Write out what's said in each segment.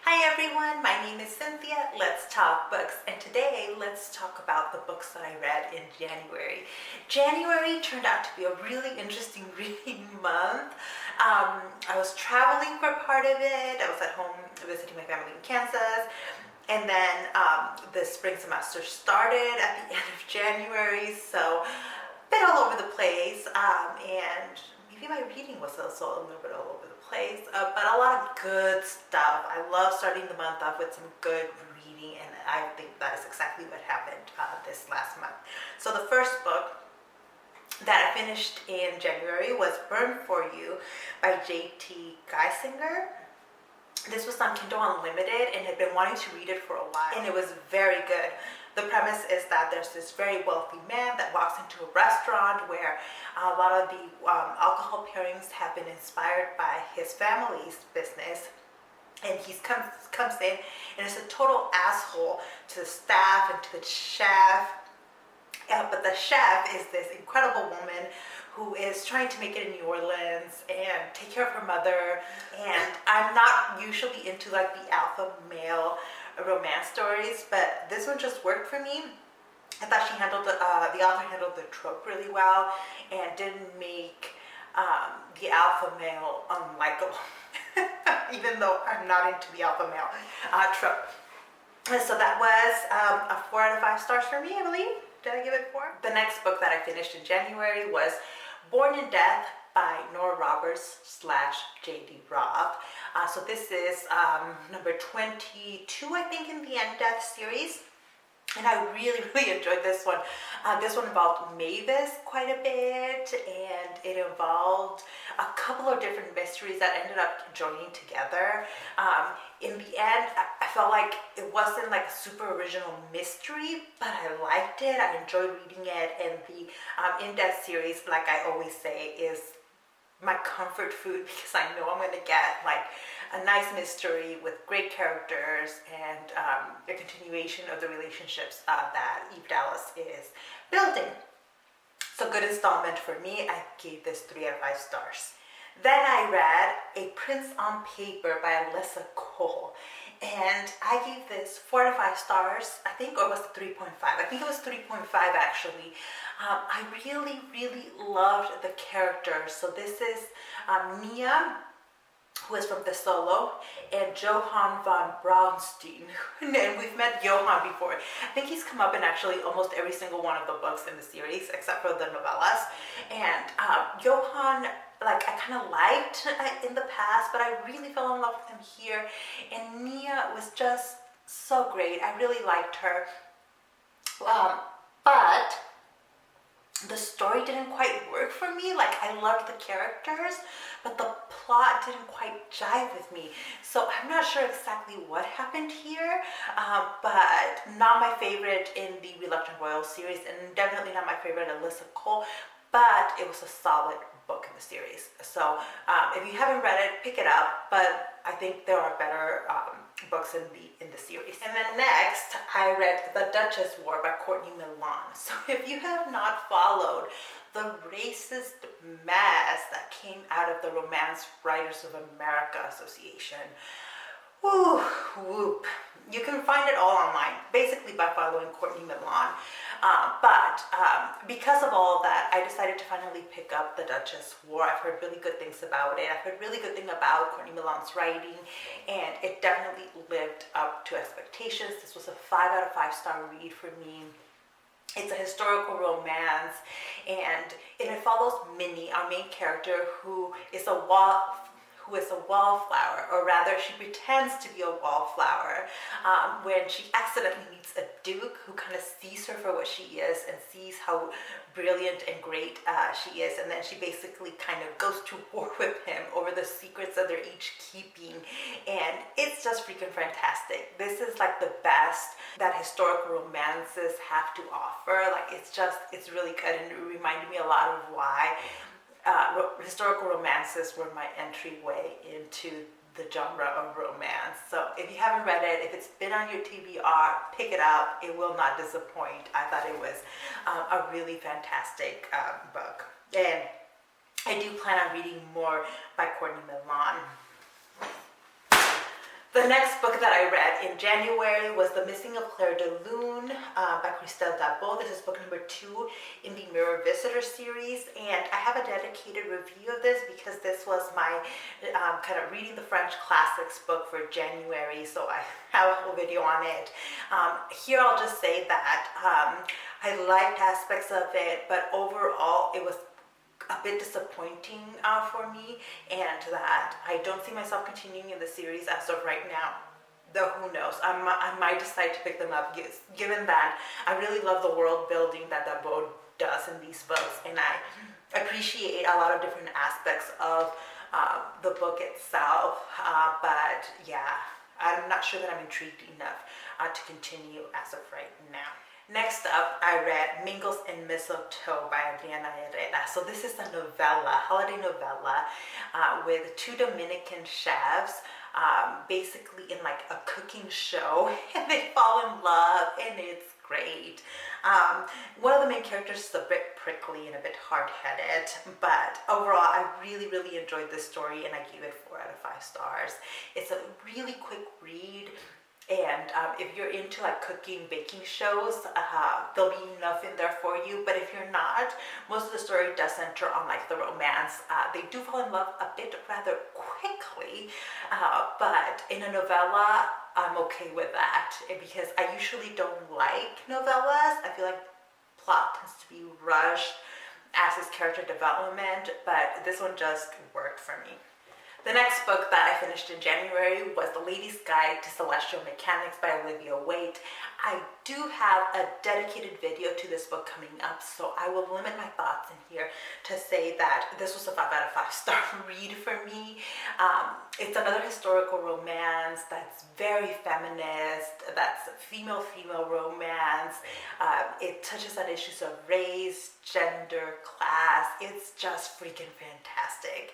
Hi everyone, my name is Cynthia. Let's talk books, and today let's talk about the books that I read in January. January turned out to be a really interesting reading month. I was traveling for part of it. I was at home visiting my family in Kansas, and then the spring semester started at the end of January, so a bit all over the place, and maybe my reading was also a little bit all over the place, but a lot of good stuff. I love starting the month off with some good reading, and I think that is exactly what happened this last month. So the first book that I finished in January was Burn For You by J.T. Geissinger. This was on Kindle Unlimited and had been wanting to read it for a while, and it was very good. The premise is that there's this very wealthy man that walks into a restaurant where a lot of the alcohol pairings have been inspired by his family's business, and he comes in and is a total asshole to the staff and to the chef. But the chef is this incredible woman who is trying to make it in New Orleans and take care of her mother. And I'm not usually into like the alpha male romance stories, but this one just worked for me. I thought she handled the author handled the trope really well and didn't make the alpha male unlikable, even though I'm not into the alpha male trope. And so that was a 4 out of 5 stars for me, I believe. Did I give it 4? The next book that I finished in January was Born in Death by Nora Roberts / J.D. Robb. So this is number 22, I think, in the End Death series. And I really, really enjoyed this one. This one involved Mavis quite a bit, and it involved a couple of different mysteries that ended up joining together. In the end, I felt like it wasn't like a super original mystery, but I liked it. I enjoyed reading it, and the In-Depth series, like I always say, is my comfort food because I know I'm going to get like a nice mystery with great characters and a continuation of the relationships that Eve Dallas is building. So good installment for me. I gave this 3 out of 5 stars. Then I read A Prince on Paper by Alyssa Cole, and I gave this 4 out of 5 stars, I think, or was it 3.5? I think it was 3.5 actually. I really, really loved the characters. So this is Mia, who is from The Solo, and Johann von Braunstein. And we've met Johann before. I think he's come up in actually almost every single one of the books in the series, except for the novellas. And Johann, like, I kind of liked in the past, but I really fell in love with him here. And Mia was just so great. I really liked her. But the story didn't quite work for me. Like, I loved the characters, but the plot didn't quite jive with me. So I'm not sure exactly what happened here, but not my favorite in the Reluctant Royal series, and definitely not my favorite Alyssa Cole, but it was a solid book in the series. So if you haven't read it, pick it up, but I think there are better books in the series. And then next, I read The Duchess War by Courtney Milan. So if you have not followed the racist mess that came out of the Romance Writers of America Association, whoop. You can find it all online, basically by following Courtney Milan. But because of all of that, I decided to finally pick up The Duchess War. I've heard really good things about it. I've heard really good things about Courtney Milan's writing, and it definitely lived up to expectations. This was a 5 out of 5 star read for me. It's a historical romance, and it follows Minnie, our main character, who is a wallflower, or rather she pretends to be a wallflower, when she accidentally meets a duke who kind of sees her for what she is and sees how brilliant and great she is, and then she basically kind of goes to war with him over the secrets that they're each keeping, and it's just freaking fantastic. This is like the best that historical romances have to offer. Like, it's really good, and it reminded me a lot of why historical romances were my entryway into the genre of romance. So if you haven't read it, if it's been on your TBR, pick it up. It will not disappoint. I thought it was a really fantastic book. And I do plan on reading more by Courtney Milan. The next book that I read in January was The Missing of Clairedelune by Christelle Dabos. This is book number 2 in the Mirror Visitor series, and I have a dedicated review of this because this was my kind of reading the French classics book for January, so I have a whole video on it. Here I'll just say that I liked aspects of it, but overall it was a bit disappointing for me, and that I don't see myself continuing in the series as of right now, though who knows, I might decide to pick them up, given that I really love the world building that Dabos does in these books, and I appreciate a lot of different aspects of the book itself, but yeah, I'm not sure that I'm intrigued enough to continue as of right now. Next up, I read Mingles and Mistletoe by Adriana Herrera. So this is a novella, holiday novella, with 2 Dominican chefs, basically in like a cooking show, and they fall in love, and it's great. One of the main characters is a bit prickly and a bit hard-headed, but overall I really enjoyed this story, and I gave it 4 out of 5 stars. It's a really quick read. And if you're into like cooking, baking shows, there'll be enough in there for you. But if you're not, most of the story does center on like the romance. They do fall in love a bit rather quickly, but in a novella, I'm okay with that because I usually don't like novellas. I feel like plot tends to be rushed, as is character development, but this one just worked for me. The next book that I finished in January was The Lady's Guide to Celestial Mechanics by Olivia Waite. I do have a dedicated video to this book coming up, so I will limit my thoughts in here to say that this was a 5 out of 5 star read for me. It's another historical romance that's very feminist, that's female-female romance. It touches on issues of race, gender, class. It's just freaking fantastic.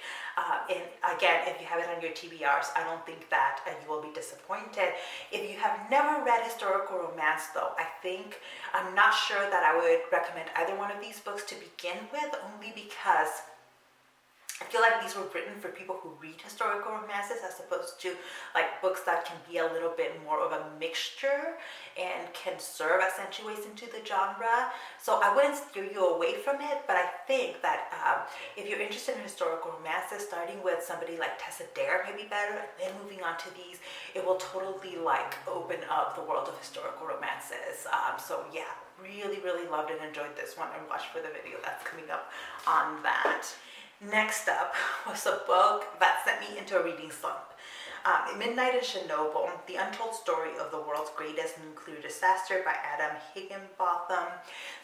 And again, if you have it on your TBRs, I don't think that you will be disappointed. If you have never read historical romance though, I'm not sure that I would recommend either one of these books to begin with, only because I feel like these were written for people who read historical romances as opposed to like books that can be a little bit more of a mixture and can serve as entryways into the genre. So I wouldn't steer you away from it, but I think that if you're interested in historical romances, starting with somebody like Tessa Dare may be better, and then moving on to these, it will totally like open up the world of historical romances. So yeah, really loved and enjoyed this one, and watch for the video that's coming up on that. Next up was a book that sent me into a reading slump. Midnight in Chernobyl, The Untold Story of the World's Greatest Nuclear Disaster by Higginbotham.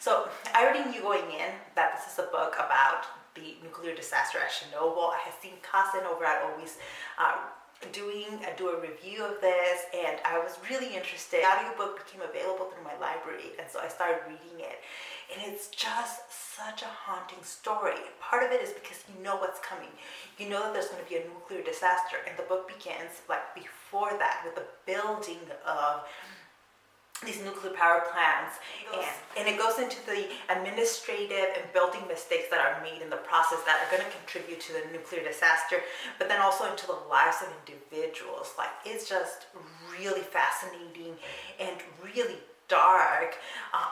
So I already knew going in that this is a book about the nuclear disaster at Chernobyl. I had seen Cousin over at Always do a review of this, and I was really interested. The audiobook became available through my library, and so I started reading it, and it's just such a haunting story. Part of it is because you know what's coming. You know that there's going to be a nuclear disaster, and the book begins like before that with the building of these nuclear power plants, and it goes into the administrative and building mistakes that are made in the process that are going to contribute to the nuclear disaster, but then also into the lives of individuals. Like, it's just really fascinating and really dark.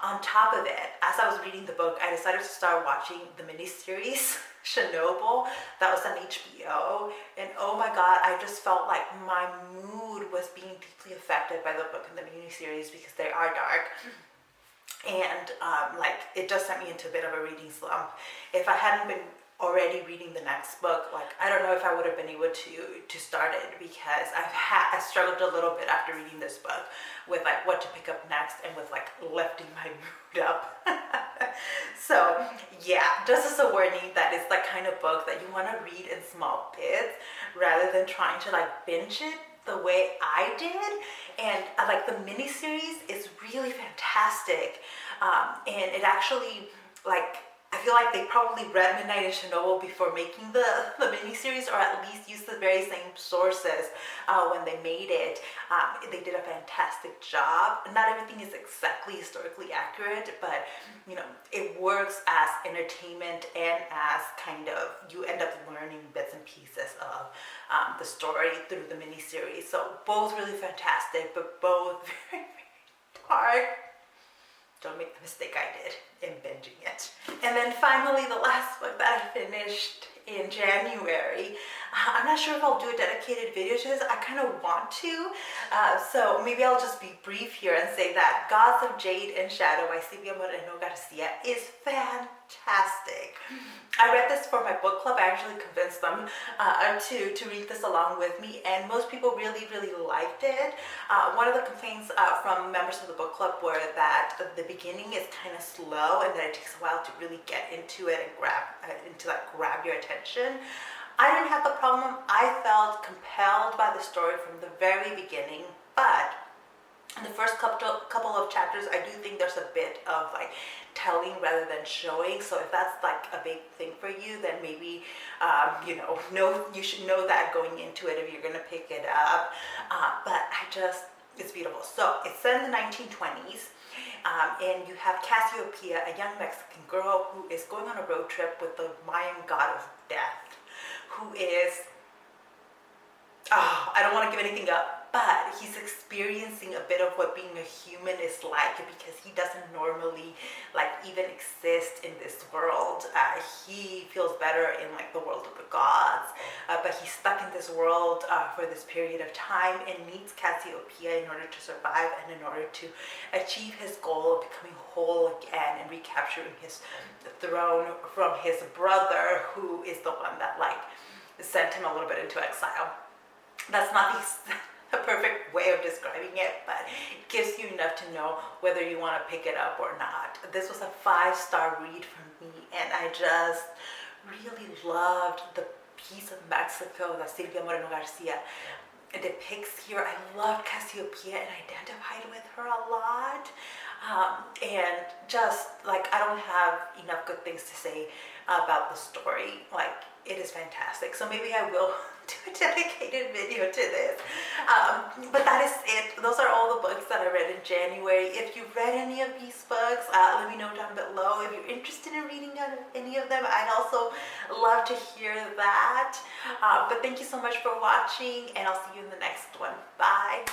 On top of it, as I was reading the book, I decided to start watching the miniseries Chernobyl that was on HBO, and oh my god, I just felt like my mood was being deeply affected by the book and the miniseries because they are dark, and like it just sent me into a bit of a reading slump. If I hadn't been already reading the next book, like I don't know if I would have been able to start it, because I struggled a little bit after reading this book with like what to pick up next and with like lifting my mood up. So yeah, just as a warning that it's the kind of book that you want to read in small bits rather than trying to like binge it the way I did. And like the miniseries is really fantastic, and it actually like I feel like they probably read Midnight in Chernobyl before making the miniseries, or at least used the very same sources when they made it. They did a fantastic job. Not everything is exactly historically accurate, but you know, it works as entertainment and as kind of, you end up learning bits and pieces of the story through the miniseries. So both really fantastic, but both very, very dark. Don't make the mistake I did in binging it. And then finally, the last book that I finished in January. I'm not sure if I'll do a dedicated video to this. I kind of want to. So maybe I'll just be brief here and say that Gods of Jade and Shadow by Silvia Moreno-Garcia is fantastic. I read this for my book club. I actually convinced them to read this along with me, and most people really, really liked it. One of the complaints from members of the book club were that the beginning is kind of slow and that it takes a while to really get into it and grab your attention. I didn't have the problem. I felt compelled by the story from the very beginning, but in the first couple of chapters, I do think there's a bit of like telling rather than showing. So if that's like a big thing for you, then maybe you should know that going into it if you're gonna pick it up. But it's beautiful. So it's set in the 1920s. And you have Cassiopeia, a young Mexican girl who is going on a road trip with the Mayan god of death, who is, I don't want to give anything up, but he's experiencing a bit of what being a human is like, because he doesn't normally like even exist in this world. He feels better in like the world of the gods, but he's stuck in this world for this period of time, and meets Cassiopeia in order to survive and in order to achieve his goal of becoming whole again and recapturing his throne from his brother, who is the one that like sent him a little bit into exile. That's not a perfect way of describing it, but it gives you enough to know whether you want to pick it up or not. This was a 5-star read from me, and I just really loved the piece of Mexico that Silvia Moreno-Garcia depicts here. I loved Cassiopeia and identified with her a lot. And just like, I don't have enough good things to say about the story. Like, it is fantastic. So maybe I will do a dedicated video to this. But that is it. Those are all the books that I read in January. If you've read any of these books, let me know down below. If you're interested in reading any of them, I'd also love to hear that. But thank you so much for watching, and I'll see you in the next one. Bye.